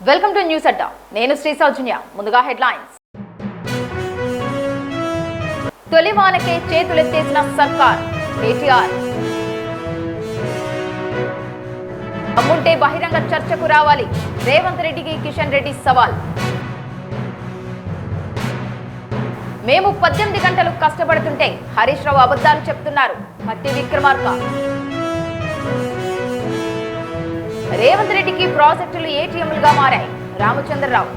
Welcome to news అడ్డా. నేను శ్రీ సౌజన్య. ముందుగా headlines. తొలివానకే చేతులెత్తేసిన సర్కార్ కేటీఆర్. అమ్ముంటే బహిరంగ చర్చకు రావాలి, రేవంత్ రెడ్డికి కిషన్ రెడ్డి సవాల్. మేము 18 గంటలు కష్టపడుతుంటే హరీష్ రావు అబద్ధాలు చెప్తున్నారు, భట్టి విక్రమార్క. రేవంత్ రెడ్డికి ప్రాజెక్టులు ఏటీఎంలుగా మారాయి, రామచంద్రరావు.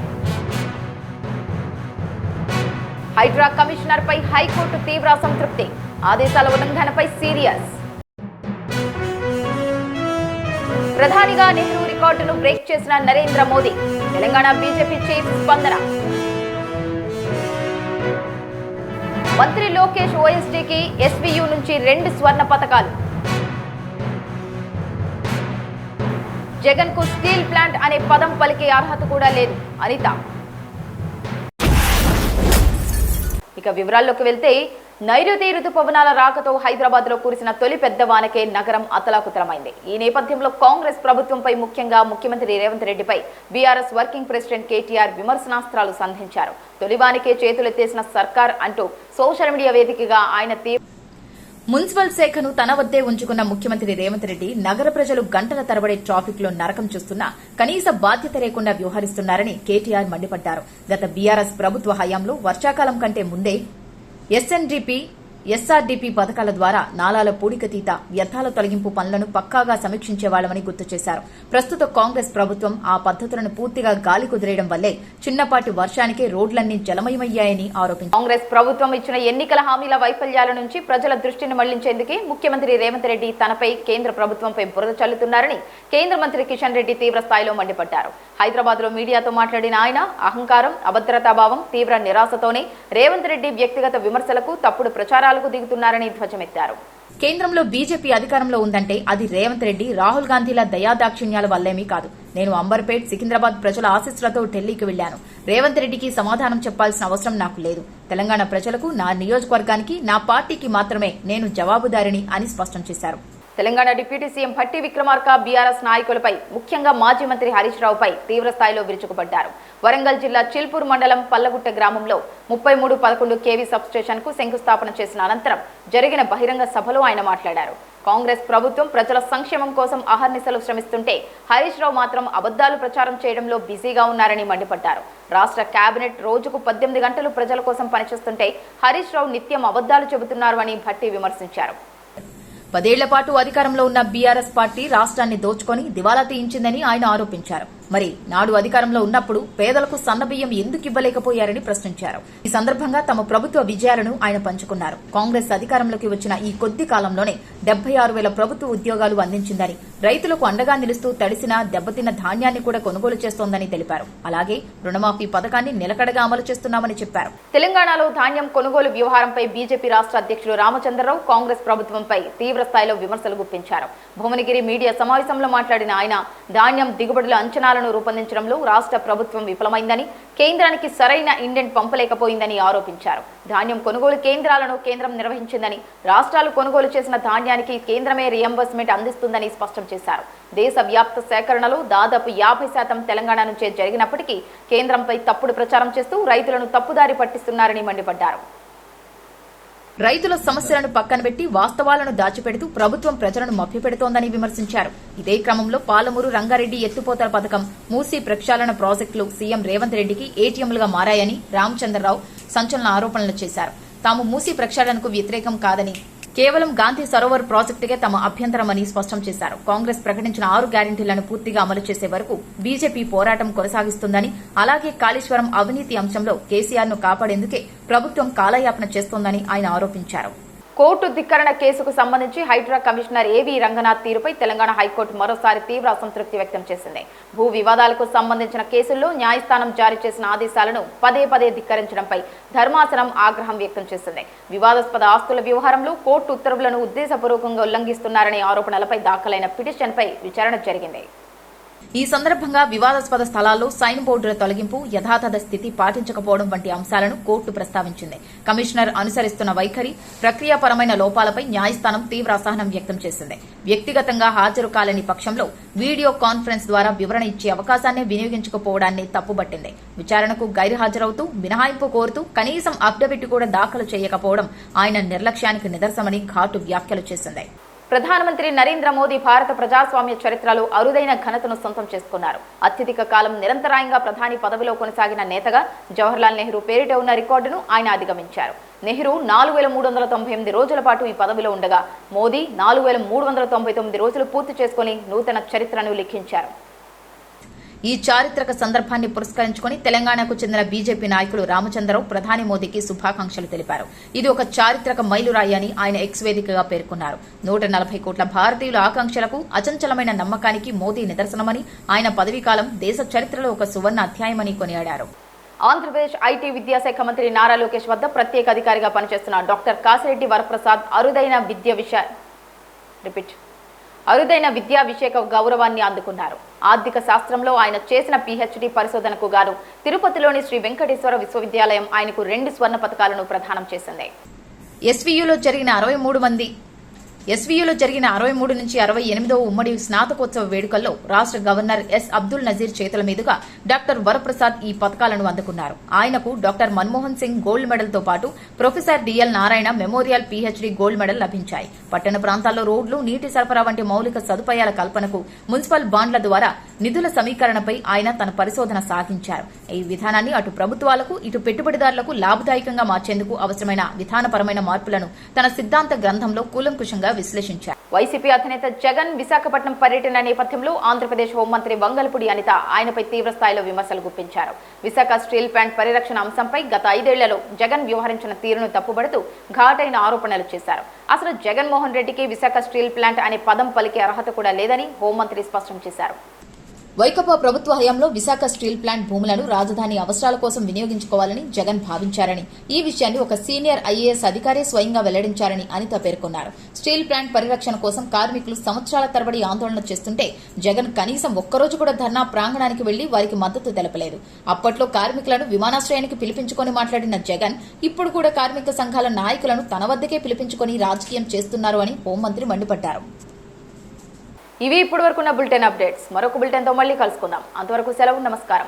హైడ్రా కమిషనర్ పై హైకోర్టు తీవ్ర అసంతృప్తి, ఆదేశాల ఉల్లంఘనపై సీరియస్. ప్రధానిగా నెహ్రూ రికార్డును బ్రేక్ చేసిన నరేంద్ర మోదీ, తెలంగాణ బీజేపీ చీఫ్ స్పందన. మంత్రి లోకేష్ ఓఎస్డీకి ఎస్వీయూ నుంచి 2 స్వర్ణ పతకాలు. జగన్ కు స్టీల్ ప్లాంట్ అనే పదం పలికే అర్హత కూడా లేదు, అనిత. ఇక వివరాల్లోకి వెళ్తే, నైరుతి రుతుపవనాల రాకతో హైదరాబాద్ లో కురిసిన తొలి పెద్ద వానకే నగరం అతలాకుతలమైంది. ఈ నేపథ్యంలో కాంగ్రెస్ ప్రభుత్వంపై, ముఖ్యంగా ముఖ్యమంత్రి రేవంత్ రెడ్డిపై బీఆర్ఎస్ వర్కింగ్ ప్రెసిడెంట్ కేటీఆర్ విమర్శనాస్త్రాలు సంధించారు. తొలివానకే చేతులెత్తేసిన సర్కార్ అంటూ సోషల్ మీడియా వేదికగా ఆయన మున్సిపల్ శాఖను తన వద్దే ఉంచుకున్న ముఖ్యమంత్రి రేవంత్ రెడ్డి నగర ప్రజలు గంటల తరబడి ట్రాఫిక్ లో నరకం చూస్తున్నా కనీస బాధ్యత లేకుండా వ్యవహరిస్తున్నారని కేటీఆర్ మండిపడ్డారు. గత బీఆర్ఎస్ ప్రభుత్వ హయాంలో వర్షాకాలం కంటే ముందే ఎస్ఎన్డీపీ, ఎస్ఆర్డీపీ పథకాల ద్వారా నాలాల పూడికతీత, వ్యర్థాల తొలగింపు పనులను పక్కాగా సమీక్షించేవాళ్లమని గుర్తు చేశారు. ప్రస్తుత కాంగ్రెస్ ప్రభుత్వం ఆ పద్ధతులను పూర్తిగా గాలి కుదిరేయడం వల్లే చిన్నపాటి వర్షానికే రోడ్లన్నీ జలమయమయ్యాయని ఆరోపించారు. కాంగ్రెస్ ప్రభుత్వం ఇచ్చిన ఎన్నికల హామీల వైఫల్యాల నుంచి ప్రజల దృష్టిని మళ్లించేందుకే ముఖ్యమంత్రి రేవంత్ రెడ్డి తనపై, కేంద్ర ప్రభుత్వంపై బురద చల్లుతున్నారని కేంద్ర మంత్రి కిషన్ రెడ్డి తీవ్ర స్థాయిలో మండిపడ్డారు. హైదరాబాద్ లో మీడియాతో మాట్లాడిన ఆయన, అహంకారం, అభద్రతాభావం, తీవ్ర నిరాశతోనే రేవంత్ రెడ్డి వ్యక్తిగత విమర్శలకు, తప్పుడు ప్రచారాలకు దిగుతున్నారని ధ్వజమెత్తారు. కేంద్రంలో బీజేపీ అధికారంలో ఉందంటే అది రేవంత్ రెడ్డి, రాహుల్ గాంధీల దయాదాక్షిణ్యాల వల్లేమీ కాదు. నేను అంబర్పేట్, సికింద్రాబాద్ ప్రజల ఆశీస్సులతో ఢిల్లీకి వెళ్లాను. రేవంత్ రెడ్డికి సమాధానం చెప్పాల్సిన అవసరం నాకు లేదు. తెలంగాణ ప్రజలకు, నా నియోజకవర్గానికి, నా పార్టీకి మాత్రమే నేను జవాబుదారిని అని స్పష్టం చేశారు. Telangana deputy CM Bhatti Vikramarka BRS నాయకులపై, ముఖ్యంగా మాజీ మంత్రి హరీష్ రావుపై తీవ్ర స్థాయిలో విరుచుకుపడ్డారు. వరంగల్ జిల్లా చిల్పూర్ మండలం పల్లగుట్ట గ్రామంలో 3311 కేవీ సబ్స్టేషన్ కు శంకుస్థాపన చేసిన అనంతరం జరిగిన బహిరంగ సభలో ఆయన మాట్లాడారు. కాంగ్రెస్ ప్రభుత్వం ప్రజల సంక్షేమం కోసం అహర్నిశలు శ్రమిస్తుంటే హరీష్ రావు మాత్రం అబద్దాలు ప్రచారం చేయడంలో బిజీగా ఉన్నారని మండిపడ్డారు. రాష్ట్ర కేబినెట్ రోజుకు 18 గంటలు ప్రజల కోసం పనిచేస్తుంటే హరీష్ రావు నిత్యం అబద్దాలు చెబుతున్నారు అని భట్టి విమర్శించారు. 10 ఏళ్ల పాటు అధికారంలో ఉన్న బీఆర్ఎస్ పార్టీ రాష్ట్రాన్ని దోచుకొని దివాలా తీయించిందని ఆయన ఆరోపించారు. మరి నాడు అధికారంలో ఉన్నప్పుడు పేదలకు సన్నబియ్యం ఎందుకు ఇవ్వలేకపోయారని ప్రశ్నించారు. ఈ సందర్భంగా తమ ప్రభుత్వ విజయాలను ఆయన పంచుకున్నారు. కాంగ్రెస్ అధికారంలోకి వచ్చిన ఈ కొద్ది కాలంలోనే 76,000 ప్రభుత్వ ఉద్యోగాలు అందించిందని, రైతులకు అండగా నిలుస్తూ తడిసిన, దెబ్బతిన్న ధాన్యాన్ని కూడా కొనుగోలు చేస్తోందని తెలిపారు. అలాగే రుణమాఫీ పథకాన్ని నిలకడగా అమలు చేస్తున్నామని చెప్పారు. తెలంగాణలో ధాన్యం కొనుగోలు వ్యవహారంపై బీజేపీ రాష్ట్ర అధ్యక్షుడు రామచంద్రరావు కాంగ్రెస్ ప్రభుత్వంపై తీవ్ర స్థాయిలో విమర్శలు గుప్పించారు. భువనగిరి మీడియా సమావేశంలో మాట్లాడిన ఆయన, ధాన్యం దిగుబడుల అంచనాలను రూపొందించడంలో రాష్ట్ర ప్రభుత్వం విఫలమైందని, కేంద్రానికి సరైన ఇండెంట్ పంపలేకపోయిందని ఆరోపించారు. ధాన్యం కొనుగోలు కేంద్రాలను కేంద్రం నిర్వహించిందని, రాష్ట్రాలు కొనుగోలు చేసిన ధాన్యానికి కేంద్రమే రియంబర్స్మెంట్ అందిస్తుందని స్పష్టం చేశారు. దేశవ్యాప్త సేకరణలో దాదాపు 50% తెలంగాణ నుంచే జరిగినప్పటికీ కేంద్రంపై తప్పుడు ప్రచారం చేస్తూ రైతులను తప్పుదారి పట్టిస్తున్నారని మండిపడ్డారు. రైతుల సమస్యలను పక్కన పెట్టి వాస్తవాలను దాచిపెడుతూ ప్రభుత్వం ప్రజలను మభ్యపెడుతోందని విమర్శించారు. ఇదే క్రమంలో పాలమూరు రంగారెడ్డి ఎత్తుపోతల పథకం, మూసీ ప్రక్షాళన ప్రాజెక్టులు సీఎం రేవంత్ రెడ్డికి ఏటీఎంలుగా మారాయని రామచంద్రరావు సంచలన ఆరోపణలు చేశారు. తాము మూసీ ప్రక్షాళనకు వ్యతిరేకం కాదని, కేవలం గాంధీ సరోవర్ ప్రాజెక్టుకే తమ అభ్యంతరమని స్పష్టం చేశారు. కాంగ్రెస్ ప్రకటించిన 6 గ్యారెంటీలను పూర్తిగా అమలు చేసే వరకు బీజేపీ పోరాటం కొనసాగిస్తుందని, అలాగే కాళేశ్వరం అవినీతి అంశంలో కేసీఆర్ ను కాపాడేందుకే ప్రభుత్వం కాలయాపన చేస్తోందని ఆయన ఆరోపించారు. కోర్టు ధిక్కరణ కేసుకు సంబంధించి హైడ్రా కమిషనర్ ఏవీ రంగనాథ్ తీరుపై తెలంగాణ హైకోర్టు మరోసారి తీవ్ర అసంతృప్తి వ్యక్తం చేసింది. భూ వివాదాలకు సంబంధించిన కేసుల్లో న్యాయస్థానం జారీ చేసిన ఆదేశాలను పదే ధిక్కరించడంపై ధర్మాసనం ఆగ్రహం వ్యక్తం చేసింది. వివాదాస్పద ఆస్తుల వ్యవహారంలో కోర్టు ఉత్తర్వులను ఉద్దేశపూర్వకంగా ఉల్లంఘిస్తున్నారనే ఆరోపణలపై దాఖలైన పిటిషన్పై విచారణ జరిగింది. ఈ సందర్భంగా వివాదాస్పద స్థలాల్లో సైన్ బోర్డుల తొలగింపు, యథాతథ స్థితి పాటించకపోవడం వంటి అంశాలను కోర్టు ప్రస్తావించింది. కమిషనర్ అనుసరిస్తున్న వైఖరి, ప్రక్రియాపరమైన లోపాలపై న్యాయస్థానం తీవ్ర అసహనం వ్యక్తం చేసింది. వ్యక్తిగతంగా హాజరు కాలేని పక్షంలో వీడియో కాన్ఫరెన్స్ ద్వారా వివరణ ఇచ్చే అవకాశాన్ని వినియోగించకపోవడాన్ని తప్పుబట్టింది. విచారణకు గైర్హాజరవుతూ మినహాయింపు కోరుతూ కనీసం అఫిడవిట్ కూడా దాఖలు చేయకపోవడం ఆయన నిర్లక్ష్యానికి నిదర్శనమని ఘాటు వ్యాఖ్యలు చేసింది. ప్రధానమంత్రి నరేంద్ర మోదీ భారత ప్రజాస్వామ్య చరిత్రలో అరుదైన ఘనతను సొంతం చేసుకున్నారు. అత్యధిక కాలం నిరంతరాయంగా ప్రధాని పదవిలో కొనసాగిన నేతగా జవహర్లాల్ నెహ్రూ పేరిట ఉన్న రికార్డును ఆయన అధిగమించారు. నెహ్రూ 4398 రోజుల పాటు ఈ పదవిలో ఉండగా మోదీ 4399 రోజులు పూర్తి చేసుకుని నూతన చరిత్రను లిఖించారు. ఈ చారిత్రక సందర్భాన్ని పురస్కరించుకుని తెలంగాణకు చెందిన బీజేపీ నాయకుడు రామచంద్రరావు ప్రధాని మోదీకి శుభాకాంక్షలు తెలిపారు. ఇది ఒక చారిత్రక మైలురాయి అని ఆయన ఎక్స్ వేదికగా పేర్కొన్నారు. 140 కోట్ల భారతీయుల ఆకాంక్షలకు, అచంచలమైన నమ్మకానికి మోదీ నిదర్శనమని, ఆయన పదవీకాలం దేశ చరిత్రలో ఒక సువర్ణ అధ్యాయమని కొనియాడారు. ఆంధ్రప్రదేశ్ ఐటీ విద్యాశాఖ మంత్రి నారా లోకేష్ వద్ద ప్రత్యేక అధికారిగా పనిచేస్తున్న డాక్టర్ కాసిరెడ్డి వరప్రసాద్ అరుదైన విద్యా విషయక గౌరవాన్ని అందుకున్నారు. ఆర్థిక శాస్త్రంలో ఆయన చేసిన పీహెచ్డీ పరిశోధనకు గాను తిరుపతిలోని శ్రీ వెంకటేశ్వర విశ్వవిద్యాలయం ఆయనకు 2 స్వర్ణ పతకాలను ప్రదానం చేసింది. ఎస్వీయూలో జరిగిన 63 నుంచి 68వ ఉమ్మడి స్నాతకోత్సవ వేడుకల్లో రాష్ట్ర గవర్నర్ ఎస్ అబ్దుల్ నజీర్ చేతుల మీదుగా డాక్టర్ వరప్రసాద్ ఈ పతకాలను అందుకున్నారు. ఆయనకు doctor Manmohan Singh gold medal తో పాటు professor DL Narayana memorial PhD gold medal లభించాయి. పట్టణ ప్రాంతాల్లో రోడ్లు, నీటి సరఫరా వంటి మౌలిక సదుపాయాల కల్పనకు మున్సిపల్ బాండ్ల ద్వారా నిధుల సమీకరణపై ఆయన తన పరిశోధన సాగించారు. ఈ విధానాన్ని అటు ప్రభుత్వాలకు, ఇటు పెట్టుబడిదారులకు లాభదాయకంగా మార్చేందుకు అవసరమైన విధానపరమైన మార్పులను తన సిద్ధాంత గ్రంథంలో కూలంకుషంగా విశ్లేషించారు. వైసీపీ అధినేత జగన్ విశాఖపట్నం పర్యటన నేపథ్యంలో ఆంధ్రప్రదేశ్ హోంమంత్రి వంగలపూడి అనిత ఆయనపై తీవ్ర స్థాయిలో విమర్శలు గుప్పించారు. విశాఖ స్టీల్ ప్లాంట్ పరిరక్షణ అంశంపై గత 5 ఏళ్లలో జగన్ వ్యవహరించిన తీరును తప్పుబడుతూ ఘాటైన ఆరోపణలు చేశారు. అసలు జగన్మోహన్ రెడ్డికి విశాఖ స్టీల్ ప్లాంట్ అనే పదం పలికే అర్హత కూడా లేదని హోంమంత్రి స్పష్టం చేశారు. వైకాపా ప్రభుత్వ హయాంలో విశాఖ స్టీల్ ప్లాంట్ భూములను రాజధాని అవసరాల కోసం వినియోగించుకోవాలని జగన్ భావించారని, ఈ విషయాన్ని ఒక సీనియర్ ఐఏఎస్ అధికారి స్వయంగా వెల్లడించారని అనిత పేర్కొన్నారు. స్టీల్ ప్లాంట్ పరిరక్షణ కోసం కార్మికులు సంవత్సరాల తరబడి ఆందోళన చేస్తుంటే జగన్ కనీసం ఒక్కరోజు కూడా ధర్నా ప్రాంగణానికి వెళ్లి వారికి మద్దతు తెలపలేదు. అప్పట్లో కార్మికులను విమానాశ్రయానికి పిలిపించుకొని మాట్లాడిన జగన్ ఇప్పుడు కూడా కార్మిక సంఘాల నాయకులను తన వద్దకే పిలిపించుకొని రాజకీయం చేస్తున్నారు అని హోంమంత్రి మండిపడ్డారు. ఇవి ఇప్పటి వరకున్న బులెటిన్ అప్డేట్స్. మరొక బులెటిన్తో మళ్ళీ కలుసుకుందాం. అంతవరకు సెలవు, నమస్కారం.